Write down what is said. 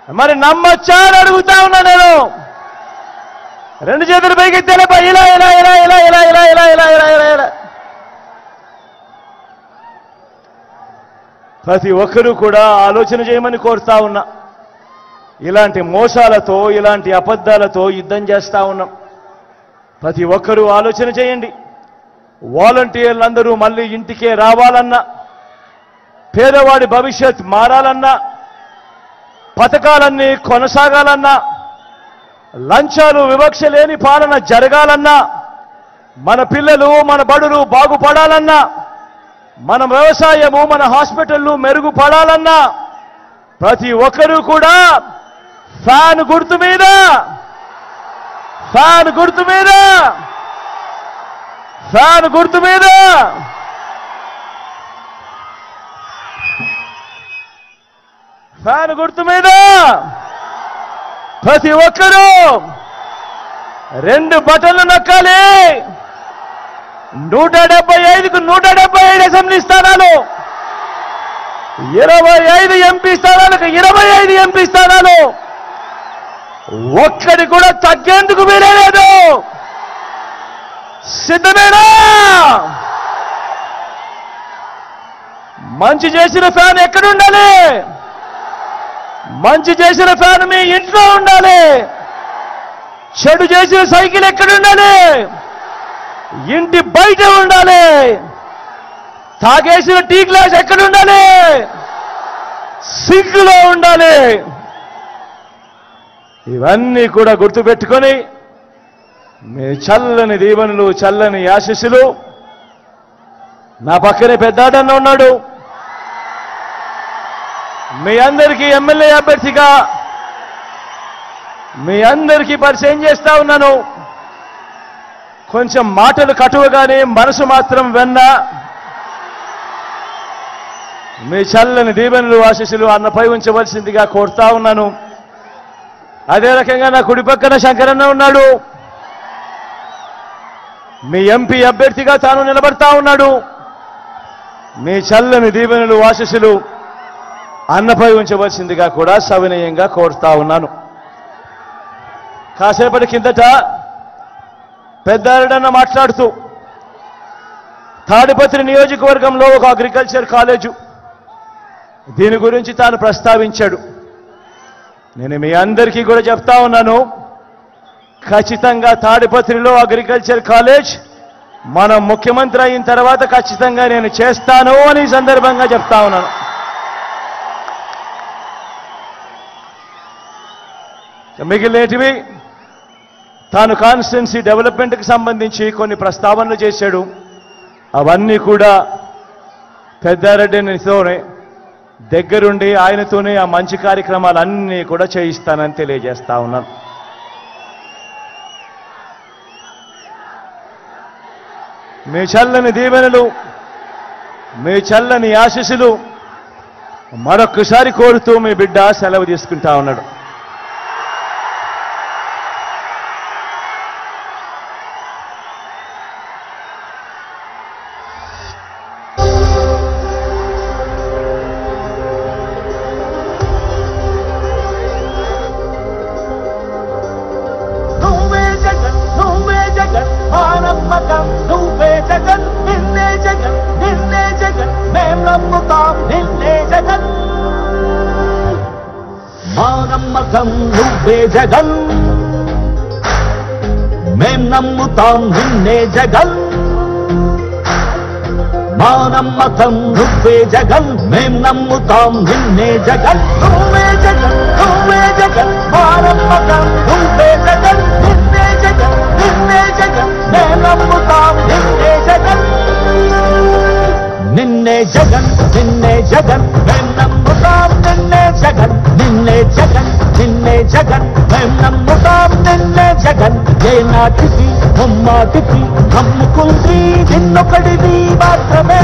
మరి నమ్మొచ్చా అని అడుగుతా ఉన్నా నేను. రెండు చేతులు పైకెత్తేనే ఇలా ఇలా ఇలా ఇలా ఇలా ఇలా ఇలా ఇలా ఇలా ఇలా ఇలా ప్రతి ఒక్కరూ కూడా ఆలోచన చేయమని కోరుతా ఉన్నా. ఇలాంటి మోసాలతో ఇలాంటి అబద్ధాలతో యుద్ధం చేస్తా ఉన్నాం. ప్రతి ఒక్కరూ ఆలోచన చేయండి. వాలంటీర్లందరూ మళ్ళీ ఇంటికే రావాలన్నా, పేదవాడి భవిష్యత్ మారాలన్నా, పథకాలన్నీ కొనసాగాలన్నా, లంచాలు వివక్ష లేని పాలన జరగాలన్నా, మన పిల్లలు మన బడులు బాగుపడాలన్నా, మన వ్యవసాయము మన హాస్పిటళ్లు మెరుగుపడాలన్నా ప్రతి ఒక్కరూ కూడా ఫ్యాన్ గుర్తు మీద ఫ్యాన్ గుర్తు మీద ఫ్యాన్ గుర్తు మీద ఫ్యాన్ గుర్తు మీద ప్రతి ఒక్కరూ రెండు బటన్లు నొక్కాలి. 175కు 175 అసెంబ్లీ స్థానాలు, 25 ఎంపీ స్థానాలకు 25 ఎంపీ స్థానాలు, ఒక్కడి కూడా తగ్గేందుకు వీలేదు. సిద్ధమేనా? మంచి చేసిన ఫ్యాన్ ఎక్కడ ఉండాలి? మంచి చేసిన ఫ్యాన్ మీ ఇంట్లో ఉండాలి. చెడు చేసిన సైకిల్ ఎక్కడ ఉండాలి? ఇంటి బయట ఉండాలి. తాగేసిన టీ గ్లాస్ ఎక్కడ ఉండాలి? సింక్లో ఉండాలి. ఇవన్నీ కూడా గుర్తుపెట్టుకొని మీ చల్లని దీవెనలు, చల్లని ఆశీస్సులు. నా పక్కనే పెద్దాడన్న ఉన్నాడు. మీ అందరికీ ఎమ్మెల్యే అభ్యర్థిగా మీ అందరికీ పరిచయం చేస్తా ఉన్నాను. కొంచెం మాటలు కటువగానే మనసు మాత్రం వెన్న. మీ చల్లని దీవెనలు, ఆశీస్సులు అన్నపై ఉంచవలసిందిగా కోరుతా ఉన్నాను. అదే రకంగా నా కుడి పక్కన శంకరన్న ఉన్నాడు. మీ ఎంపీ అభ్యర్థిగా తాను నిలబడతా ఉన్నాడు. మీ చల్లని దీవెనలు, ఆశీస్సులు అన్నపై ఉంచవలసిందిగా కూడా సవినయంగా కోరుతా ఉన్నాను. కాసేపటి కిందట పెద్దారెడ్డన్న మాట్లాడుతూ తాడిపత్రి నియోజకవర్గంలో ఒక అగ్రికల్చర్ కాలేజు, దీని గురించి తాను ప్రస్తావించాడు. నేను మీ అందరికీ కూడా చెప్తా ఉన్నాను, ఖచ్చితంగా తాడిపత్రిలో అగ్రికల్చర్ కాలేజ్ మన ముఖ్యమంత్రి అయిన తర్వాత ఖచ్చితంగా నేను చేస్తాను అని ఈ సందర్భంగా చెప్తా ఉన్నాను. మిగిలినటివి తాను కాన్స్టిట్యున్సీ డెవలప్మెంట్కి సంబంధించి కొన్ని ప్రస్తావనలు చేశాడు. అవన్నీ కూడా పెద్దారెడ్డితోనే దగ్గరుండి ఆయనతోనే ఆ మంచి కార్యక్రమాలన్నీ కూడా చేయిస్తానని తెలియజేస్తా ఉన్నాను. మీ చల్లని దీవెనలు, మీ చల్లని ఆశీస్సులు మరొక్కసారి కోరుతూ మీ బిడ్డ సెలవు తీసుకుంటా ఉన్నాడు. నువ్వే జగన్, నిన్నే జగన్, నిన్నే జగన్, మేం నమ్ముతాం నిన్నే జగన్. మా నమ్మకం నువ్వే జగన్, మేం నమ్ముతాం నిన్నే జగన్. మా నమ్మకం నువ్వే జగన్, మేం నమ్ముతాం నిన్నే జగన్. నువ్వే జగన్, నువ్వే జగన్, మా నమ్మకం నువ్వే జగన్, నిన్నే జగన్, నిన్నే జగన్, మేం నమ్ముతాం నిన్నే జగన్. నిన్నే జగన్, నిన్నే జగన్, మేం నమ్ముతాం నిన్నే జగన్, నిన్నే జగన్, నిన్నే జగన్, మేం నమ్ముతాం నిన్నే జగన్. ఏ నాటికి ముమ్మాటికి నమ్ముకుంది నిన్నొకడివి మాత్రమే.